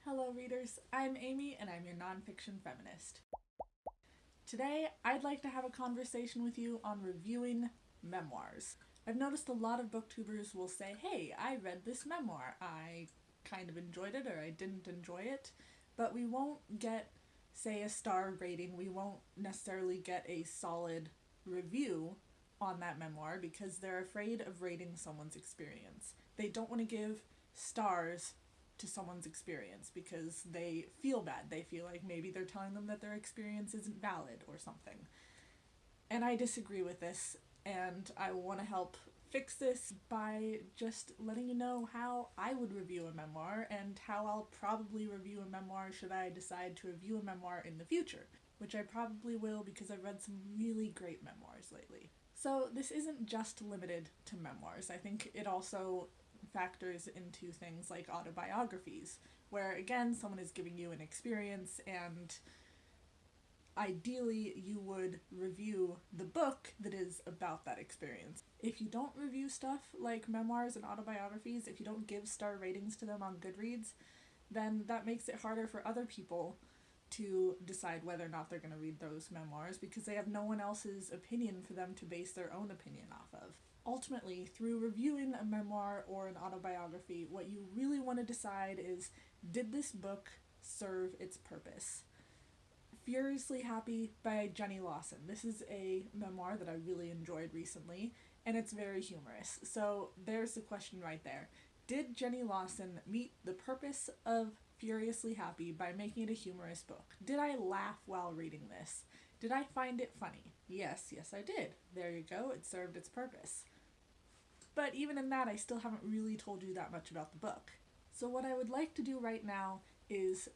Hello readers, I'm Amy and I'm your nonfiction feminist. Today, I'd like to have a conversation with you on reviewing memoirs. I've noticed a lot of booktubers will say, hey, I read this memoir, I kind of enjoyed it or I didn't enjoy it, but we won't get, say, a star rating, we won't necessarily get a solid review on that memoir because they're afraid of rating someone's experience. They don't want to give stars to someone's experience because they feel bad. They feel like maybe they're telling them that their experience isn't valid or something. And I disagree with this, and I want to help fix this by just letting you know how I would review a memoir and how I'll probably review a memoir should I decide to review a memoir in the future, which I probably will because I've read some really great memoirs lately. So this isn't just limited to memoirs. I think it also factors into things like autobiographies, where again someone is giving you an experience and ideally you would review the book that is about that experience. If you don't review stuff like memoirs and autobiographies, if you don't give star ratings to them on Goodreads, then that makes it harder for other people to decide whether or not they're going to read those memoirs because they have no one else's opinion for them to base their own opinion off of. Ultimately, through reviewing a memoir or an autobiography, what you really want to decide is, did this book serve its purpose? Furiously Happy by Jenny Lawson. This is a memoir that I really enjoyed recently, and it's very humorous. So there's the question right there. Did Jenny Lawson meet the purpose of Furiously Happy by making it a humorous book? Did I laugh while reading this? Did I find it funny? Yes, I did. There you go, it served its purpose. But even in that, I still haven't really told you that much about the book. So what I would like to do right now is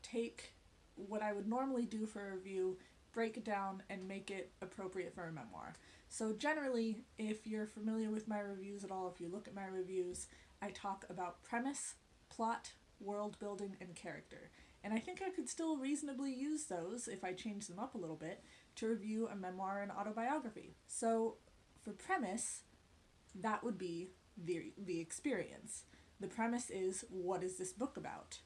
take what I would normally do for a review, break it down, and make it appropriate for a memoir. So generally, if you're familiar with my reviews at all, if you look at my reviews, I talk about premise, plot, world building, and character. And I think I could still reasonably use those, if I change them up a little bit, to review a memoir and autobiography. So for premise, that would be the experience. The premise is, what is this book about?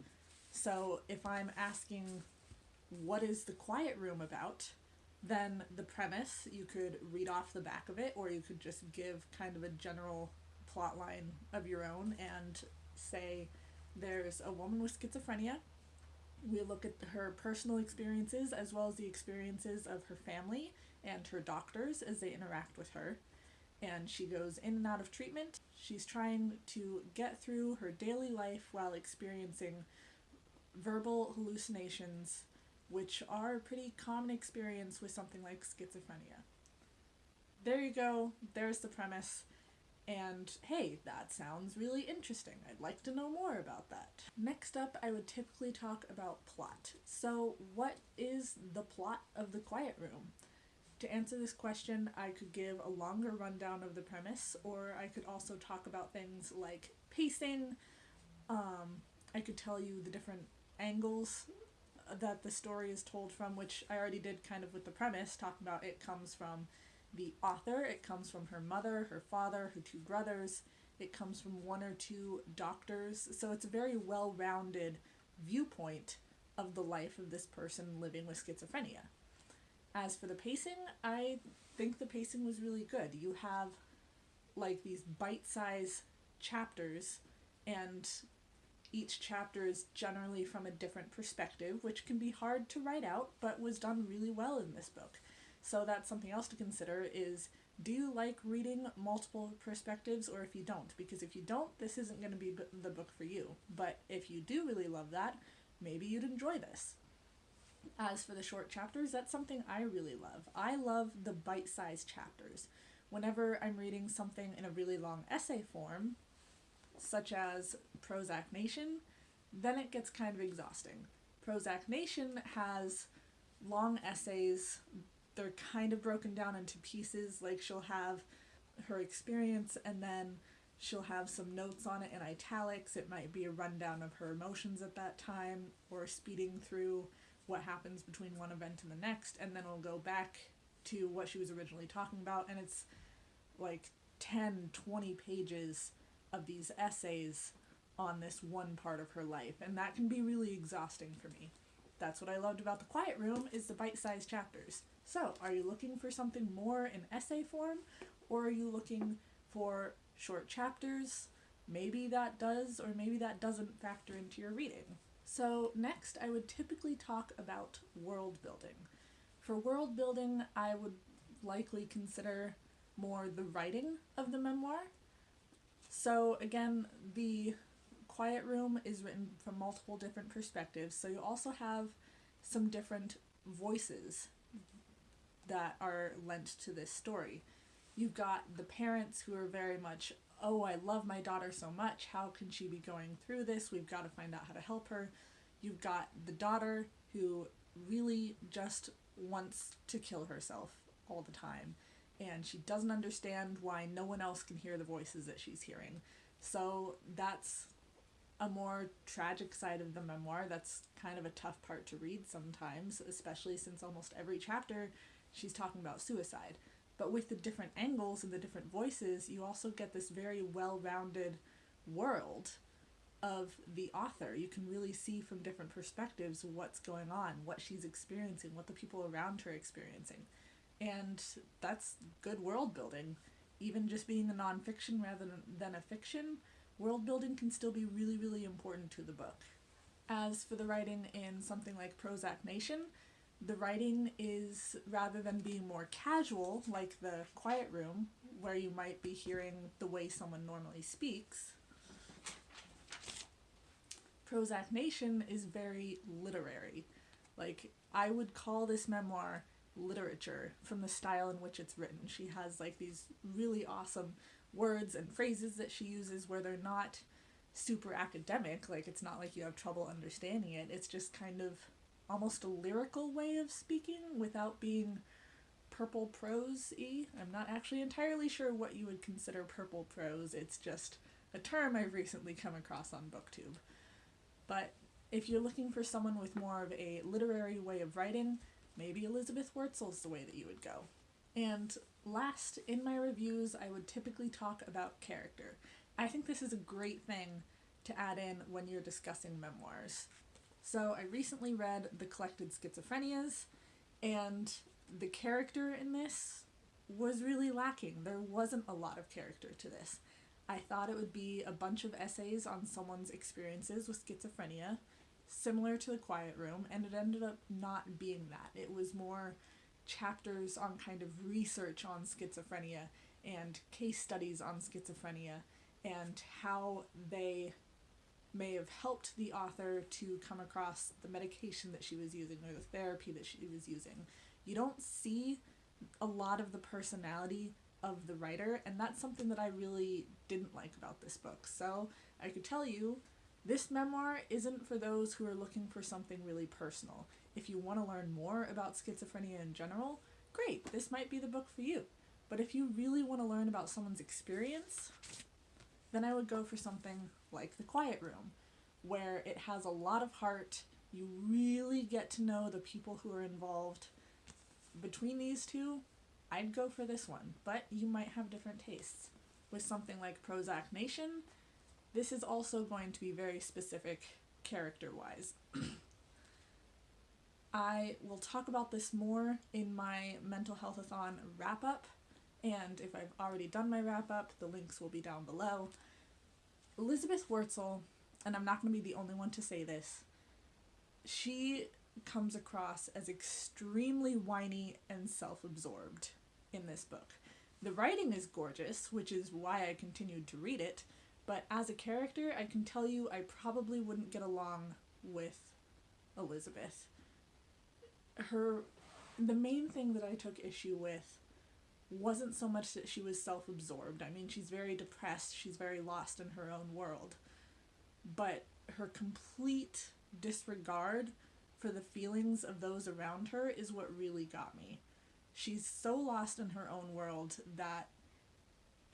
So if I'm asking, what is The Quiet Room about? Then the premise, you could read off the back of it, or you could just give kind of a general plot line of your own and say, there's a woman with schizophrenia. We look at her personal experiences as well as the experiences of her family and her doctors as they interact with her. And she goes in and out of treatment. She's trying to get through her daily life while experiencing verbal hallucinations, which are a pretty common experience with something like schizophrenia. There you go, there's the premise, and hey, that sounds really interesting. I'd like to know more about that. Next up, I would typically talk about plot. So what is the plot of The Quiet Room? To answer this question, I could give a longer rundown of the premise, or I could also talk about things like pacing. I could tell you the different angles that the story is told from, which I already did kind of with the premise, talking about it comes from the author, it comes from her mother, her father, her two brothers, it comes from one or two doctors, so it's a very well-rounded viewpoint of the life of this person living with schizophrenia. As for the pacing, I think the pacing was really good. You have like these bite-sized chapters, and each chapter is generally from a different perspective, which can be hard to write out, but was done really well in this book. So that's something else to consider is, do you like reading multiple perspectives, or if you don't? Because if you don't, this isn't going to be the book for you. But if you do really love that, maybe you'd enjoy this. As for the short chapters, that's something I really love. I love the bite-sized chapters. Whenever I'm reading something in a really long essay form, such as Prozac Nation, then it gets kind of exhausting. Prozac Nation has long essays. They're kind of broken down into pieces, like she'll have her experience and then she'll have some notes on it in italics. It might be a rundown of her emotions at that time, or speeding through what happens between one event and the next, and then it'll go back to what she was originally talking about, and it's like 10, 20 pages of these essays on this one part of her life, and that can be really exhausting for me. That's what I loved about The Quiet Room, is the bite-sized chapters. So, are you looking for something more in essay form, or are you looking for short chapters? Maybe that does, or maybe that doesn't factor into your reading. So next, I would typically talk about world building. For world building, I would likely consider more the writing of the memoir. So again, The Quiet Room is written from multiple different perspectives, so you also have some different voices that are lent to this story. You've got the parents who are very much, oh, I love my daughter so much, how can she be going through this? We've got to find out how to help her. You've got the daughter who really just wants to kill herself all the time, and she doesn't understand why no one else can hear the voices that she's hearing. So that's a more tragic side of the memoir. That's kind of a tough part to read sometimes, especially since almost every chapter she's talking about suicide. But with the different angles and the different voices, you also get this very well-rounded world of the author. You can really see from different perspectives what's going on, what she's experiencing, what the people around her are experiencing. And that's good world building. Even just being a nonfiction rather than a fiction, world building can still be really, really important to the book. As for the writing in something like Prozac Nation, the writing is, rather than being more casual, like The Quiet Room, where you might be hearing the way someone normally speaks, Prozac Nation is very literary. Like, I would call this memoir literature from the style in which it's written. She has like these really awesome words and phrases that she uses where they're not super academic, like it's not like you have trouble understanding it. It's just kind of almost a lyrical way of speaking without being purple prose-y. I'm not actually entirely sure what you would consider purple prose. It's just a term I've recently come across on Booktube. But if you're looking for someone with more of a literary way of writing, maybe Elizabeth Wurtzel's the way that you would go. And last, in my reviews, I would typically talk about character. I think this is a great thing to add in when you're discussing memoirs. So I recently read The Collected Schizophrenias, and the character in this was really lacking. There wasn't a lot of character to this. I thought it would be a bunch of essays on someone's experiences with schizophrenia, similar to The Quiet Room, and it ended up not being that. It was more chapters on kind of research on schizophrenia and case studies on schizophrenia and how they may have helped the author to come across the medication that she was using or the therapy that she was using. You don't see a lot of the personality of the writer, and that's something that I really didn't like about this book. So I could tell you, this memoir isn't for those who are looking for something really personal. If you want to learn more about schizophrenia in general, great, this might be the book for you. But if you really want to learn about someone's experience, then I would go for something like The Quiet Room, where it has a lot of heart. You really get to know the people who are involved. Between these two, I'd go for this one, but you might have different tastes. With something like Prozac Nation, this is also going to be very specific character-wise. I will talk about this more in my Mental Health-a-thon wrap-up, and if I've already done my wrap-up, the links will be down below. Elizabeth Wurtzel, and I'm not going to be the only one to say this, she comes across as extremely whiny and self-absorbed in this book. The writing is gorgeous, which is why I continued to read it, but as a character, I can tell you I probably wouldn't get along with Elizabeth. The main thing that I took issue with wasn't so much that she was self-absorbed. I mean, she's very depressed, she's very lost in her own world, but her complete disregard for the feelings of those around her is what really got me. She's so lost in her own world that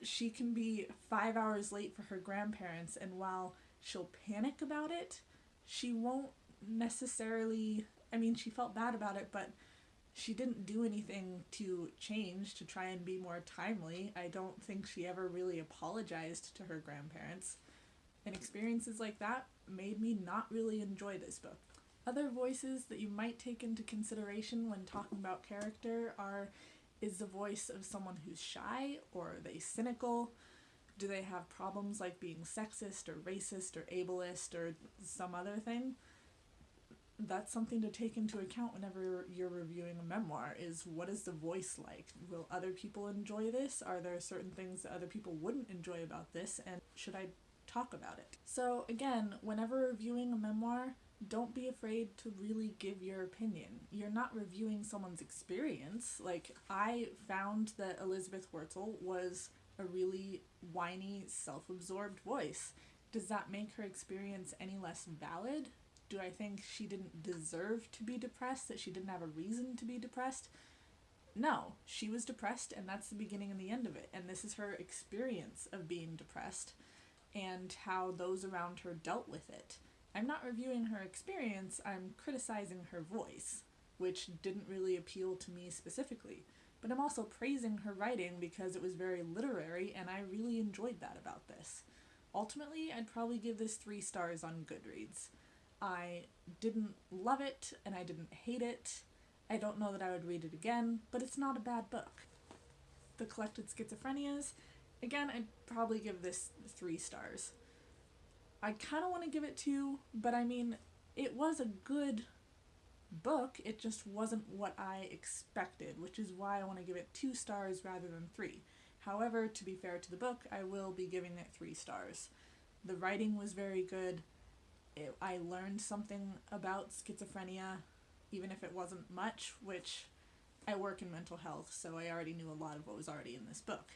she can be 5 hours late for her grandparents, and while she'll panic about it, she won't necessarily, I mean, she felt bad about it, but she didn't do anything to change, to try and be more timely. I don't think she ever really apologized to her grandparents. And experiences like that made me not really enjoy this book. Other voices that you might take into consideration when talking about character is the voice of someone who's shy, or are they cynical? Do they have problems like being sexist or racist or ableist or some other thing? That's something to take into account whenever you're reviewing a memoir, is what is the voice like? Will other people enjoy this? Are there certain things that other people wouldn't enjoy about this? And should I talk about it? So again, whenever reviewing a memoir, don't be afraid to really give your opinion. You're not reviewing someone's experience. Like, I found that Elizabeth Wurtzel was a really whiny, self-absorbed voice. Does that make her experience any less valid? Do I think she didn't deserve to be depressed, that she didn't have a reason to be depressed? No, she was depressed, and that's the beginning and the end of it. And this is her experience of being depressed and how those around her dealt with it. I'm not reviewing her experience, I'm criticizing her voice, which didn't really appeal to me specifically. But I'm also praising her writing because it was very literary, and I really enjoyed that about this. Ultimately, I'd probably give this 3 stars on Goodreads. I didn't love it, and I didn't hate it. I don't know that I would read it again, but it's not a bad book. The Collected Schizophrenias, again, I'd probably give this 3 stars. I kind of want to give it 2, but I mean, it was a good book, it just wasn't what I expected, which is why I want to give it 2 stars rather than 3. However, to be fair to the book, I will be giving it 3 stars. The writing was very good. I learned something about schizophrenia, even if it wasn't much, which I work in mental health, so I already knew a lot of what was already in this book.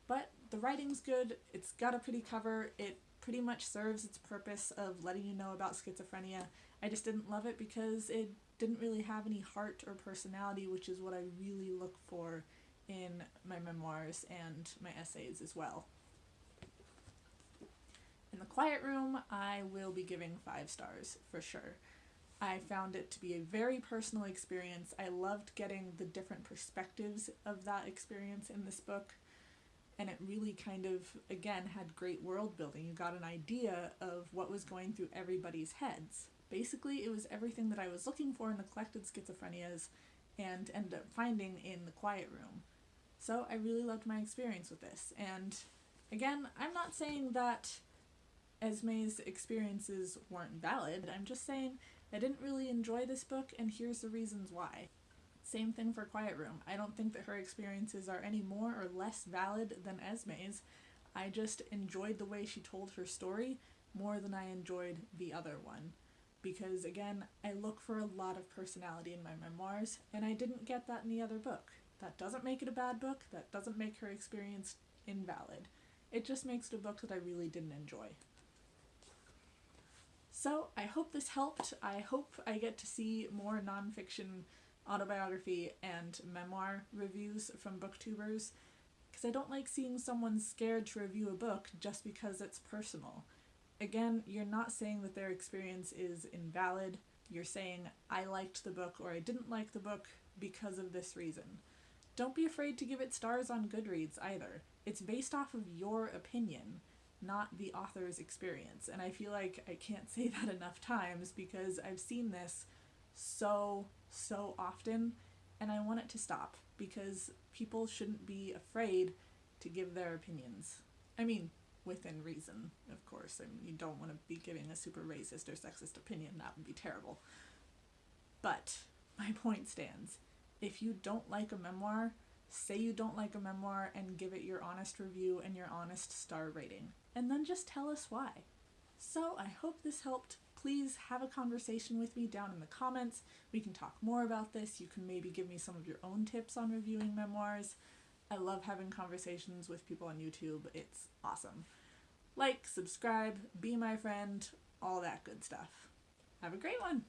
But the writing's good, it's got a pretty cover, it pretty much serves its purpose of letting you know about schizophrenia. I just didn't love it because it didn't really have any heart or personality, which is what I really look for in my memoirs and my essays as well. In The Quiet Room, I will be giving 5 stars for sure. I found it to be a very personal experience. I loved getting the different perspectives of that experience in this book, and it really kind of, again, had great world building. You got an idea of what was going through everybody's heads. Basically, it was everything that I was looking for in The Collected Schizophrenias and ended up finding in The Quiet Room. So I really loved my experience with this. And again, I'm not saying that Esme's experiences weren't valid. I'm just saying I didn't really enjoy this book, and here's the reasons why. Same thing for Quiet Room. I don't think that her experiences are any more or less valid than Esme's. I just enjoyed the way she told her story more than I enjoyed the other one. Because again, I look for a lot of personality in my memoirs, and I didn't get that in the other book. That doesn't make it a bad book, that doesn't make her experience invalid. It just makes it a book that I really didn't enjoy. So I hope this helped. I hope I get to see more nonfiction autobiography and memoir reviews from booktubers, because I don't like seeing someone scared to review a book just because it's personal. Again, you're not saying that their experience is invalid. You're saying, I liked the book or I didn't like the book because of this reason. Don't be afraid to give it stars on Goodreads either. It's based off of your opinion, not the author's experience. And I feel like I can't say that enough times because I've seen this so often, and I want it to stop because people shouldn't be afraid to give their opinions. I mean, within reason, of course. I mean, you don't want to be giving a super racist or sexist opinion. That would be terrible. But my point stands. If you don't like a memoir, say you don't like a memoir and give it your honest review and your honest star rating. And then just tell us why. So I hope this helped. Please have a conversation with me down in the comments. We can talk more about this. You can maybe give me some of your own tips on reviewing memoirs. I love having conversations with people on YouTube. It's awesome. Like, subscribe, be my friend, all that good stuff. Have a great one!